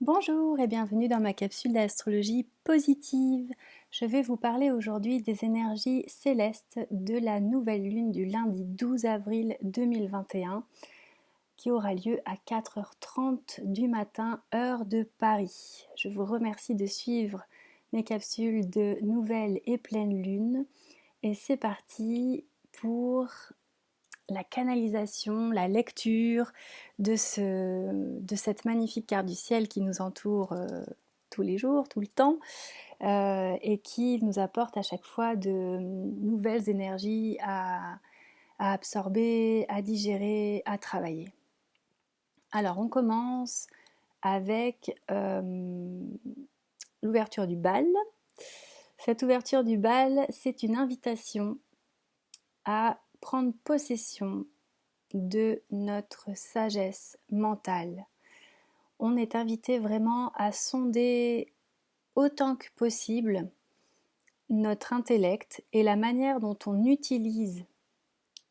Bonjour et bienvenue dans ma capsule d'astrologie positive. Je vais vous parler aujourd'hui des énergies célestes de la nouvelle lune du lundi 12 avril 2021 qui aura lieu à 4h30 du matin, heure de Paris. Je vous remercie de suivre mes capsules de nouvelle et pleine lune et c'est parti pour la canalisation, la lecture de cette magnifique carte du ciel qui nous entoure tous les jours, tout le temps, et qui nous apporte à chaque fois de nouvelles énergies à absorber, à digérer, à travailler. Alors on commence avec l'ouverture du bal. Cette ouverture du bal, c'est une invitation à prendre possession de notre sagesse mentale. On est invité vraiment à sonder autant que possible notre intellect et la manière dont on utilise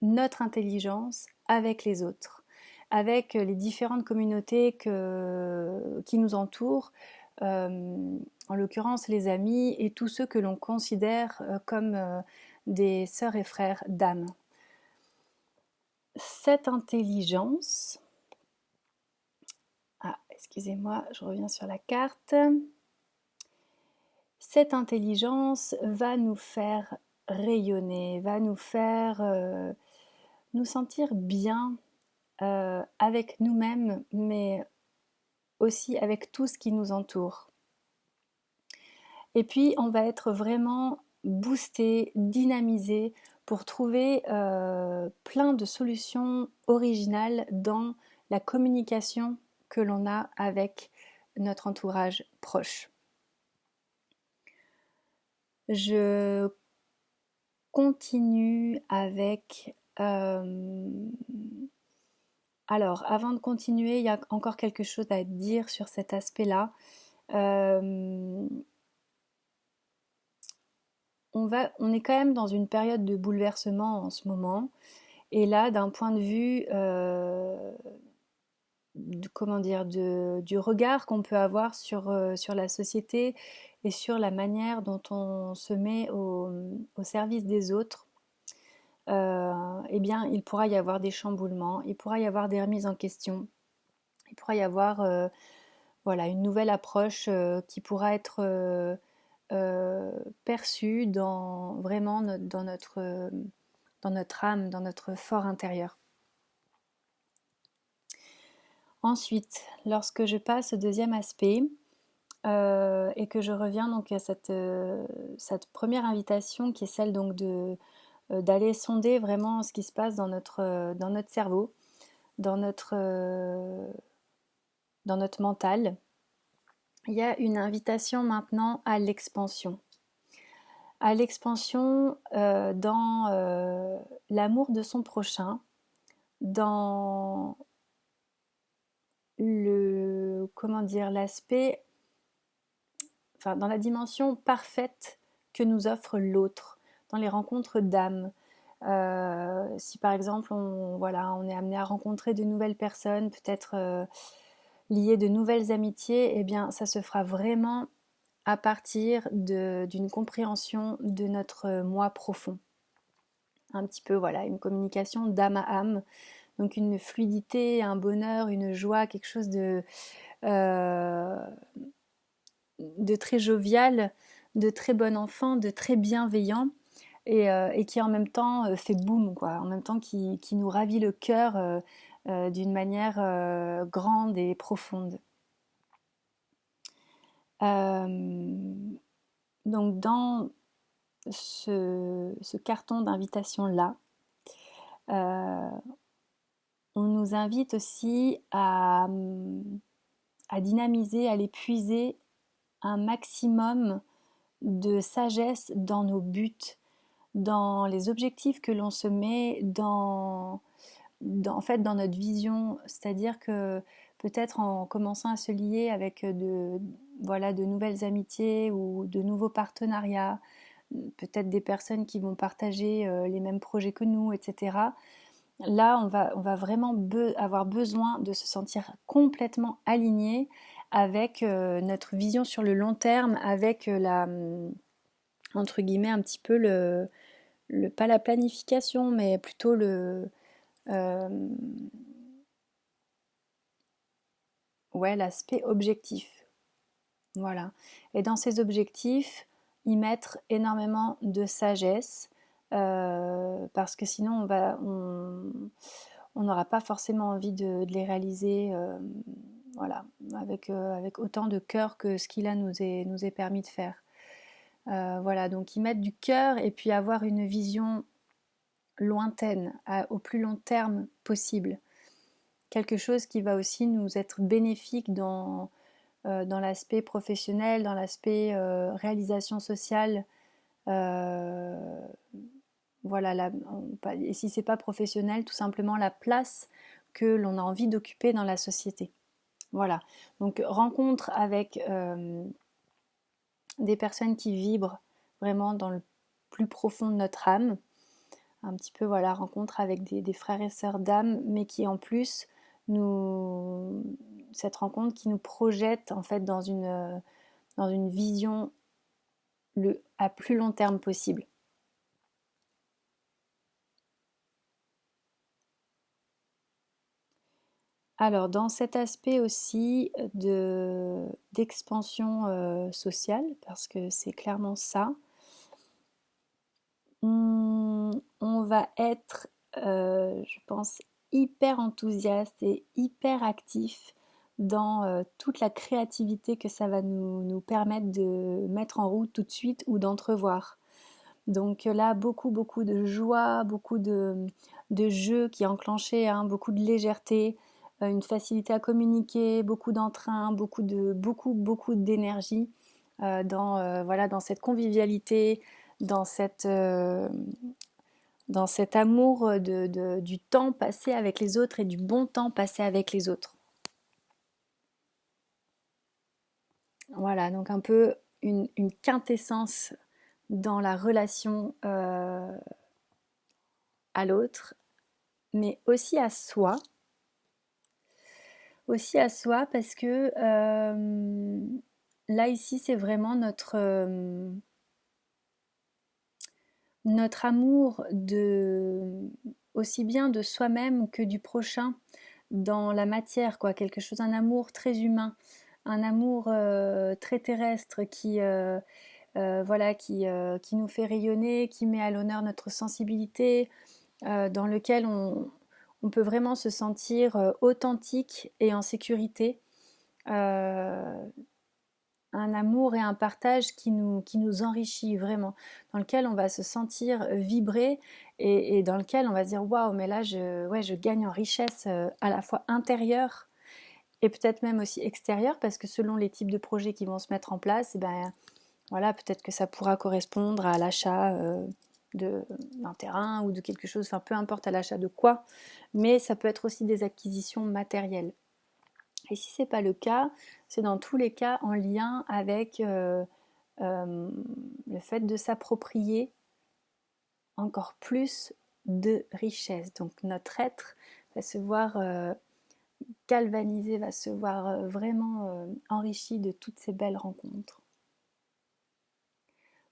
notre intelligence avec les autres, avec les différentes communautés qui nous entourent, en l'occurrence les amis et tous ceux que l'on considère comme des sœurs et frères d'âme. Cette intelligence, excusez-moi, je reviens sur la carte. Cette intelligence va nous faire rayonner, va nous faire nous sentir bien avec nous-mêmes, mais aussi avec tout ce qui nous entoure. Et puis, on va être vraiment boosté, dynamisé pour trouver plein de solutions originales dans la communication que l'on a avec notre entourage proche. Je continue avec... Alors, avant de continuer, il y a encore quelque chose à dire sur cet aspect-là. On est quand même dans une période de bouleversement en ce moment. Et là, d'un point de vue du regard qu'on peut avoir sur la société et sur la manière dont on se met au service des autres, eh bien, il pourra y avoir des chamboulements, il pourra y avoir des remises en question, il pourra y avoir voilà, une nouvelle approche qui pourra être perçue vraiment dans notre âme, dans notre fort intérieur. Ensuite, lorsque je passe au deuxième aspect et que je reviens donc à cette première invitation qui est celle donc d'aller sonder vraiment ce qui se passe dans notre cerveau, dans notre mental, il y a une invitation maintenant à l'expansion. À l'expansion dans l'amour de son prochain, dans l'aspect, enfin dans la dimension parfaite que nous offre l'autre, dans les rencontres d'âme. Si par exemple on est amené à rencontrer de nouvelles personnes, peut-être lier de nouvelles amitiés, eh bien ça se fera vraiment à partir d'une compréhension de notre moi profond. Un petit peu voilà, une communication d'âme à âme, donc une fluidité, un bonheur, une joie, quelque chose de très jovial, de très bon enfant, de très bienveillant et qui en même temps fait boum, quoi, en même temps qui nous ravit le cœur d'une manière grande et profonde. Donc dans ce carton d'invitation-là, on nous invite aussi à dynamiser, à aller puiser un maximum de sagesse dans nos buts, dans les objectifs que l'on se met, en fait, dans notre vision. C'est-à-dire que peut-être en commençant à se lier avec de nouvelles amitiés ou de nouveaux partenariats, peut-être des personnes qui vont partager les mêmes projets que nous, etc. Là, on va vraiment avoir besoin de se sentir complètement aligné avec notre vision sur le long terme, avec entre guillemets, un petit peu pas la planification, mais plutôt euh, l'aspect objectif. Voilà. Et dans ces objectifs, y mettre énormément de sagesse, parce que sinon on n'aura pas forcément envie de les réaliser, voilà, avec autant de cœur que ce qu'il a nous est permis de faire. Voilà, donc y mettre du cœur et puis avoir une vision lointaine, au plus long terme possible. Quelque chose qui va aussi nous être bénéfique dans l'aspect professionnel, dans l'aspect réalisation sociale. Voilà, et si c'est pas professionnel, tout simplement la place que l'on a envie d'occuper dans la société. Voilà, donc rencontre avec des personnes qui vibrent vraiment dans le plus profond de notre âme. Un petit peu, voilà, rencontre avec des frères et sœurs d'âme, mais qui en plus cette rencontre qui nous projette en fait dans une vision à plus long terme possible. Alors, dans cet aspect aussi d'expansion sociale, parce que c'est clairement ça, on va être, je pense, hyper enthousiaste et hyper actif dans toute la créativité que ça va nous permettre de mettre en route tout de suite ou d'entrevoir. Donc là, beaucoup, beaucoup de joie, beaucoup de jeux qui enclenchaient, hein, beaucoup de légèreté, une facilité à communiquer, beaucoup d'entrain, beaucoup d'énergie dans cette convivialité, dans dans cet amour du temps passé avec les autres et du bon temps passé avec les autres. Voilà, donc un peu une quintessence dans la relation à l'autre, mais aussi à soi. Aussi à soi parce que là ici c'est vraiment notre amour aussi bien de soi-même que du prochain dans la matière, quoi, quelque chose, un amour très humain, un amour très terrestre qui nous fait rayonner, qui met à l'honneur notre sensibilité, dans lequel on peut vraiment se sentir authentique et en sécurité. Euh, un amour et un partage qui nous enrichit vraiment, dans lequel on va se sentir vibrer et dans lequel on va se dire waouh, mais là je gagne en richesse à la fois intérieure et peut-être même aussi extérieure, parce que selon les types de projets qui vont se mettre en place, et ben voilà, peut-être que ça pourra correspondre à l'achat d'un terrain ou de quelque chose, enfin peu importe à l'achat de quoi, mais ça peut être aussi des acquisitions matérielles. Et si c'est pas le cas, c'est dans tous les cas en lien avec le fait de s'approprier encore plus de richesse. Donc notre être va se voir galvanisé, va se voir vraiment enrichi de toutes ces belles rencontres.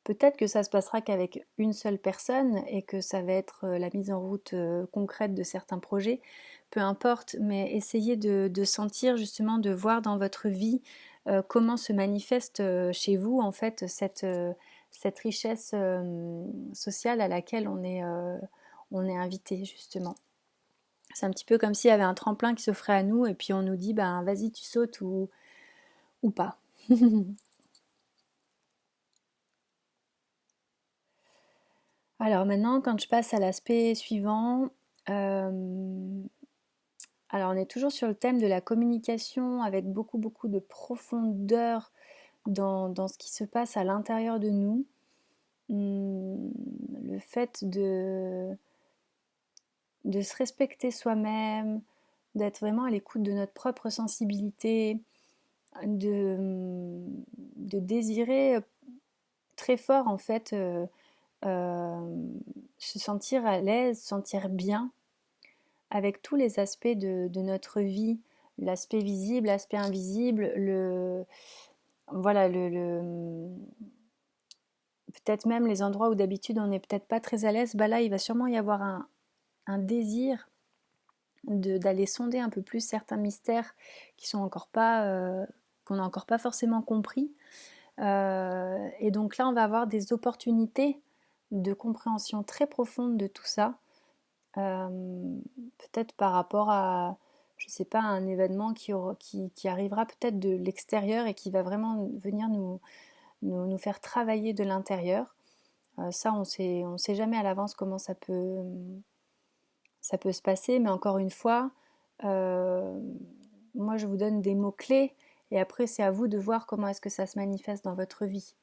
Peut-être que ça se passera qu'avec une seule personne et que ça va être la mise en route concrète de certains projets, peu importe, mais essayez de sentir justement, de voir dans votre vie comment se manifeste chez vous en fait cette richesse sociale à laquelle on est invité justement. C'est un petit peu comme s'il y avait un tremplin qui s'offrait à nous et puis on nous dit ben vas-y tu sautes ou pas. Alors maintenant, quand je passe à l'aspect suivant, euh, alors on est toujours sur le thème de la communication avec beaucoup beaucoup de profondeur dans ce qui se passe à l'intérieur de nous. Le fait de se respecter soi-même, d'être vraiment à l'écoute de notre propre sensibilité, de désirer très fort en fait se sentir à l'aise, se sentir bien avec tous les aspects de notre vie l'aspect visible, l'aspect invisible, voilà, peut-être même les endroits où d'habitude on n'est peut-être pas très à l'aise, bah là il va sûrement y avoir un désir d'aller sonder un peu plus certains mystères qui sont encore pas, qu'on n'a encore pas forcément compris. Et donc là, on va avoir des opportunités de compréhension très profonde de tout ça. Euh, Peut-être par rapport à, je sais pas, un événement qui arrivera peut-être de l'extérieur et qui va vraiment venir nous faire travailler de l'intérieur. Ça, on sait jamais à l'avance comment ça peut se passer, mais encore une fois, euh, moi je vous donne des mots-clés et après c'est à vous de voir comment est-ce que ça se manifeste dans votre vie.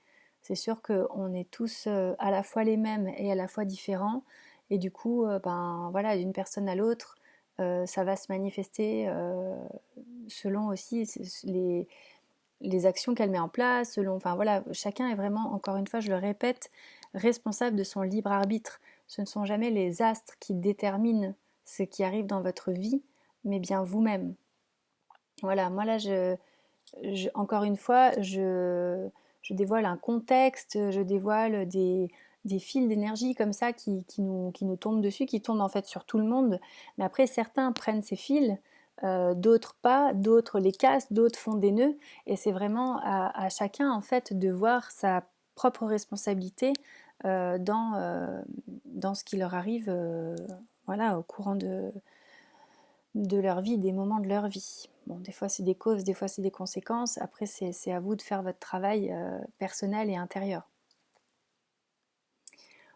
C'est sûr qu'on est tous à la fois les mêmes et à la fois différents et du coup, ben voilà, d'une personne à l'autre, ça va se manifester selon aussi les actions qu'elle met en place, selon, enfin voilà, chacun est vraiment, encore une fois, je le répète, responsable de son libre arbitre. Ce ne sont jamais les astres qui déterminent ce qui arrive dans votre vie, mais bien vous-même. Voilà, moi là, encore une fois, je dévoile un contexte, je dévoile des fils d'énergie comme ça qui nous tombent dessus, qui tombent en fait sur tout le monde. Mais après, certains prennent ces fils, d'autres pas, d'autres les cassent, d'autres font des nœuds. Et c'est vraiment à chacun en fait de voir sa propre responsabilité dans ce qui leur arrive voilà, au courant de leur vie, des moments de leur vie. Bon, des fois c'est des causes, des fois c'est des conséquences. Après, c'est à vous de faire votre travail personnel et intérieur.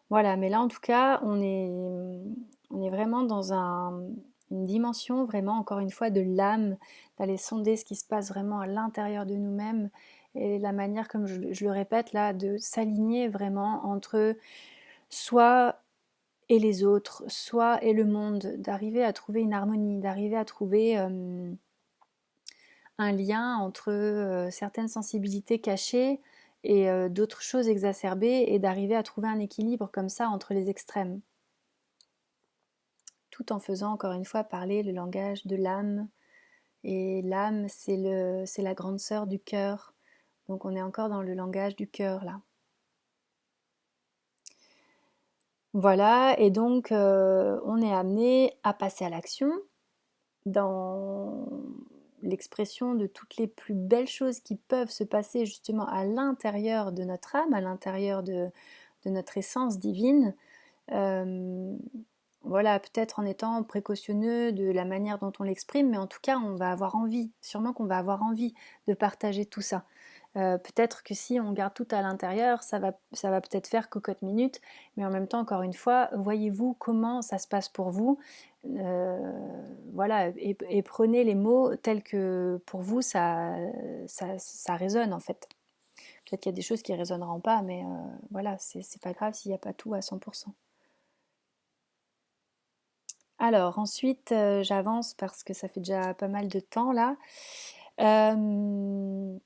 Voilà, mais là en tout cas, on est vraiment dans une dimension, vraiment encore une fois, de l'âme, d'aller sonder ce qui se passe vraiment à l'intérieur de nous-mêmes et la manière, comme je le répète là, de s'aligner vraiment entre soi et les autres, soi et le monde, d'arriver à trouver une harmonie, d'arriver à trouver un lien entre certaines sensibilités cachées et d'autres choses exacerbées et d'arriver à trouver un équilibre comme ça entre les extrêmes. Tout en faisant encore une fois parler le langage de l'âme. Et l'âme, c'est la grande sœur du cœur. Donc on est encore dans le langage du cœur là. Voilà, et donc on est amené à passer à l'action dans l'expression de toutes les plus belles choses qui peuvent se passer justement à l'intérieur de notre âme, à l'intérieur de notre essence divine. Euh, voilà, peut-être en étant précautionneux de la manière dont on l'exprime, mais en tout cas, on va avoir envie, sûrement qu'on va avoir envie de partager tout ça. Peut-être que si on garde tout à l'intérieur, ça va peut-être faire cocotte minute, mais en même temps, encore une fois, voyez-vous comment ça se passe pour vous. Voilà, et prenez les mots tels que pour vous ça résonne en fait. Peut-être qu'il y a des choses qui ne résonneront pas, mais voilà, c'est pas grave s'il n'y a pas tout à 100%. Alors ensuite, j'avance parce que ça fait déjà pas mal de temps là. Euh,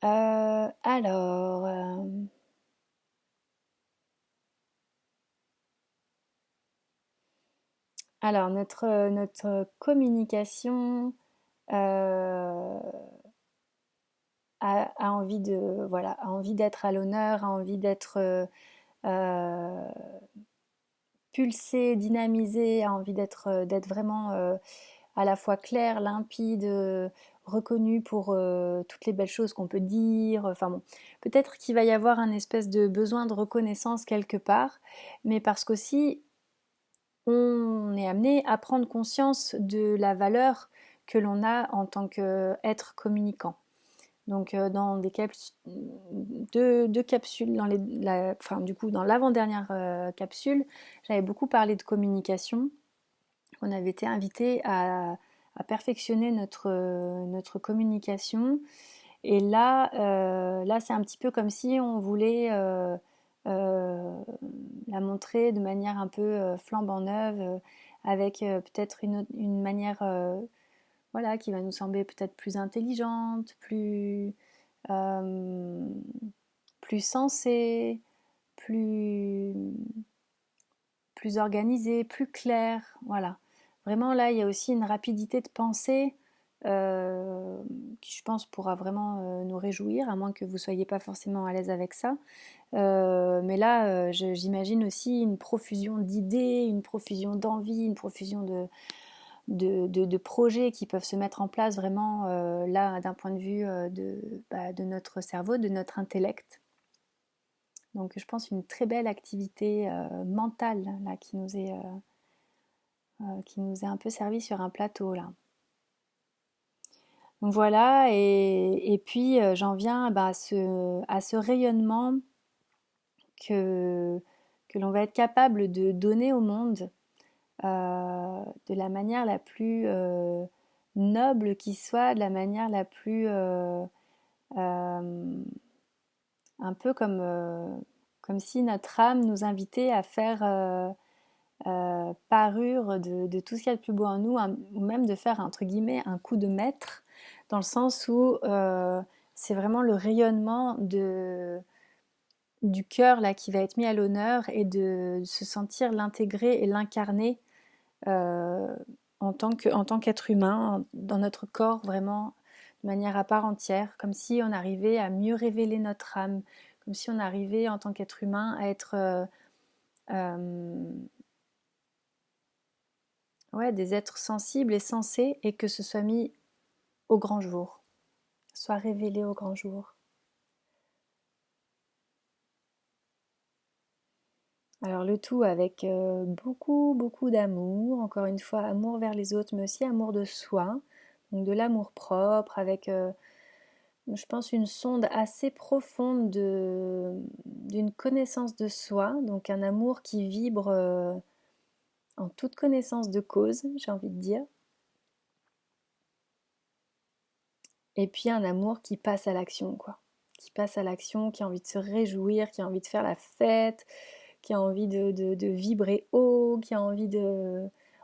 euh, alors, euh, alors notre communication euh, a envie de voilà a envie d'être à l'honneur, a envie d'être euh, pulsée, dynamisée, a envie d'être vraiment à la fois clair, limpide, reconnu pour toutes les belles choses qu'on peut dire. Enfin bon, peut-être qu'il va y avoir un espèce de besoin de reconnaissance quelque part, mais parce qu'aussi on est amené à prendre conscience de la valeur que l'on a en tant qu'être communicant. Donc dans deux capsules, enfin, du coup dans l'avant-dernière capsule, j'avais beaucoup parlé de communication. On avait été invité à perfectionner notre communication. Et là c'est un petit peu comme si on voulait euh, la montrer de manière un peu flambant neuve, avec peut-être une manière voilà, qui va nous sembler peut-être plus intelligente, euh, plus sensée, plus, plus organisée, plus claire. Voilà. Vraiment là, il y a aussi une rapidité de pensée qui, je pense, pourra vraiment nous réjouir, à moins que vous ne soyez pas forcément à l'aise avec ça. Mais là, j'imagine aussi une profusion d'idées, une profusion d'envies, une profusion de projets qui peuvent se mettre en place vraiment là d'un point de vue de notre cerveau, de notre intellect. Donc je pense une très belle activité mentale là qui nous est un peu servie sur un plateau là. Donc voilà, et puis j'en viens à ce rayonnement que, que l'on va être capable de donner au monde de la manière la plus noble qui soit, de la manière la plus euh, un peu comme si notre âme nous invitait à faire parure de tout ce qu'il y a de plus beau en nous, ou même de faire entre guillemets un coup de maître, dans le sens où c'est vraiment le rayonnement du cœur là qui va être mis à l'honneur et de se sentir l'intégrer et l'incarner euh, en tant qu'être humain, dans notre corps vraiment de manière à part entière, comme si on arrivait à mieux révéler notre âme, comme si on arrivait en tant qu'être humain à être ouais, des êtres sensibles et sensés et que ce soit mis au grand jour, soit révélé au grand jour. Alors le tout avec beaucoup d'amour, encore une fois amour vers les autres, mais aussi amour de soi, donc de l'amour propre, avec je pense une sonde assez profonde d'une connaissance de soi, donc un amour qui vibre en toute connaissance de cause, j'ai envie de dire, et puis un amour qui passe à l'action, quoi, qui passe à l'action, qui a envie de se réjouir, qui a envie de faire la fête, qui a envie de vibrer haut, qui a envie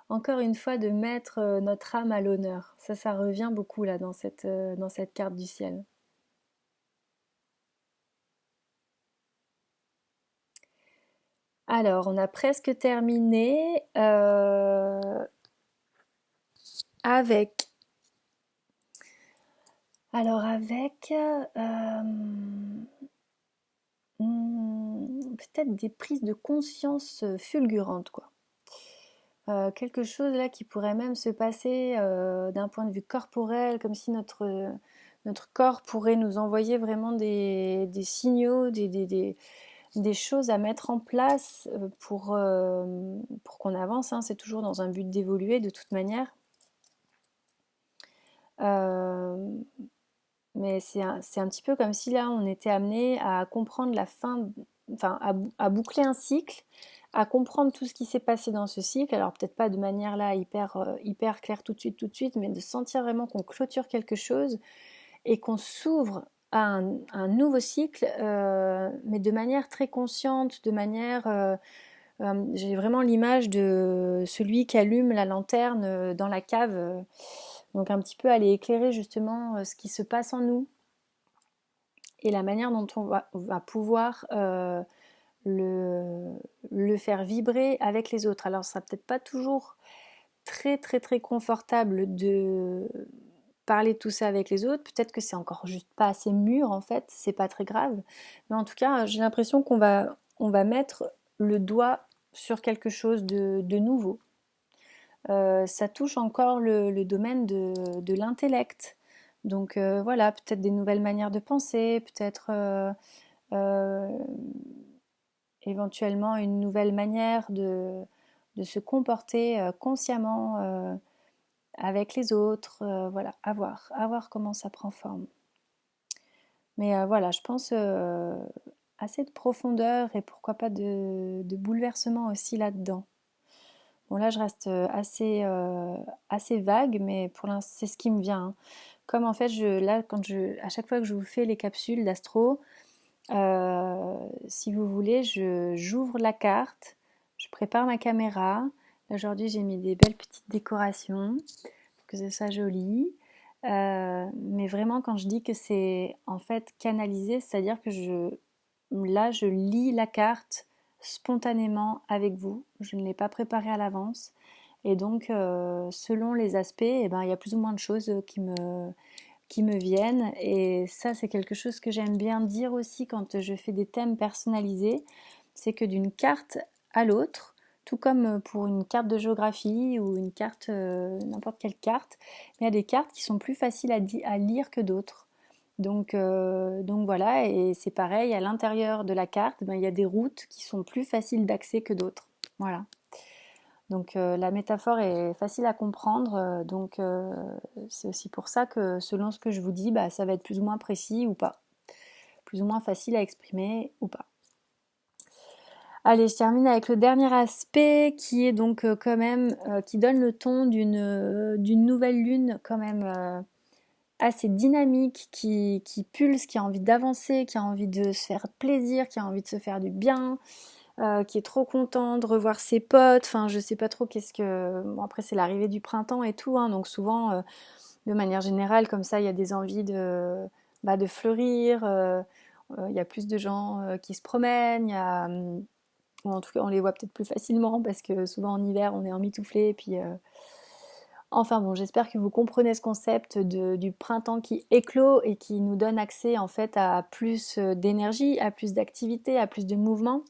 encore une fois, de mettre notre âme à l'honneur. Ça revient beaucoup là dans cette carte du ciel. Alors, on a presque terminé avec... Alors, avec... peut-être des prises de conscience fulgurantes, quoi. Quelque chose là qui pourrait même se passer d'un point de vue corporel, comme si notre corps pourrait nous envoyer vraiment des signaux, des choses à mettre en place pour qu'on avance, hein. C'est toujours dans un but d'évoluer de toute manière. Euh, mais c'est un petit peu comme si là on était amené à comprendre la fin, enfin à boucler un cycle, à comprendre tout ce qui s'est passé dans ce cycle. Alors peut-être pas de manière là hyper claire tout de suite, mais de sentir vraiment qu'on clôture quelque chose et qu'on s'ouvre à un nouveau cycle, mais de manière très consciente, de manière... j'ai vraiment l'image de celui qui allume la lanterne dans la cave, donc un petit peu aller éclairer justement ce qui se passe en nous et la manière dont on va pouvoir le, le faire vibrer avec les autres. Alors, ça sera peut-être pas toujours très confortable de parler de tout ça avec les autres. Peut-être que c'est encore juste pas assez mûr en fait, c'est pas très grave. Mais en tout cas, j'ai l'impression on va mettre le doigt sur quelque chose de nouveau. Ça touche encore le domaine de l'intellect. Donc voilà, peut-être des nouvelles manières de penser, peut-être euh, éventuellement une nouvelle manière de se comporter consciemment avec les autres. Voilà, à voir comment ça prend forme. Mais voilà, je pense assez de profondeur et pourquoi pas de bouleversement aussi là-dedans. Bon là je reste assez vague, mais pour l'instant c'est ce qui me vient, hein. Comme en fait à chaque fois que je vous fais les capsules d'astro, si vous voulez, j'ouvre la carte, je prépare ma caméra. Aujourd'hui j'ai mis des belles petites décorations pour que ce soit joli. Mais vraiment quand je dis que c'est en fait canalisé, c'est-à-dire que je lis la carte spontanément avec vous. Je ne l'ai pas préparée à l'avance. Et donc, selon les aspects, eh ben, il y a plus ou moins de choses qui me viennent. Et ça, c'est quelque chose que j'aime bien dire aussi quand je fais des thèmes personnalisés. C'est que d'une carte à l'autre, tout comme pour une carte de géographie ou une carte, n'importe quelle carte, il y a des cartes qui sont plus faciles à lire que d'autres. Donc voilà, et c'est pareil, à l'intérieur de la carte, ben, il y a des routes qui sont plus faciles d'accès que d'autres. Voilà. Donc la métaphore est facile à comprendre, c'est aussi pour ça que selon ce que je vous dis, bah, ça va être plus ou moins précis ou pas, plus ou moins facile à exprimer ou pas. Allez, je termine avec le dernier aspect qui est donc quand même, qui donne le ton d'une nouvelle lune quand même assez dynamique, qui pulse, qui a envie d'avancer, qui a envie de se faire plaisir, qui a envie de se faire du bien, qui est trop content de revoir ses potes. Enfin, je sais pas trop qu'est-ce que. Bon, après, c'est l'arrivée du printemps et tout, hein, donc souvent, de manière générale, comme ça, il y a des envies de fleurir. Il y a plus de gens qui se promènent. Il y a, ou en tout cas, on les voit peut-être plus facilement parce que souvent en hiver, on est emmitouflé. Et puis, enfin bon, j'espère que vous comprenez ce concept du printemps qui éclot et qui nous donne accès en fait à plus d'énergie, à plus d'activité, à plus de mouvement.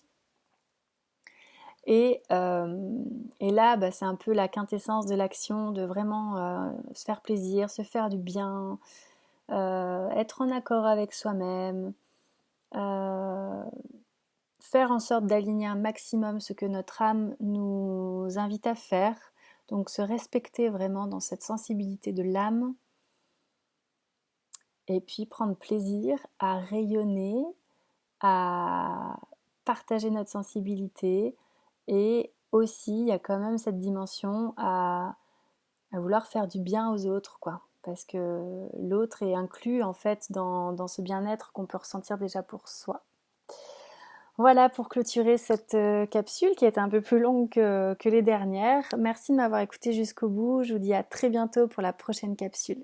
Et là, bah, c'est un peu la quintessence de l'action, de vraiment se faire plaisir, se faire du bien, être en accord avec soi-même, euh, faire en sorte d'aligner un maximum ce que notre âme nous invite à faire, donc se respecter vraiment dans cette sensibilité de l'âme, et puis prendre plaisir à rayonner, à partager notre sensibilité, et aussi il y a quand même cette dimension à vouloir faire du bien aux autres, quoi. Parce que l'autre est inclus en fait dans ce bien-être qu'on peut ressentir déjà pour soi. Voilà pour clôturer cette capsule qui est un peu plus longue que les dernières. Merci de m'avoir écouté jusqu'au bout. Je vous dis à très bientôt pour la prochaine capsule.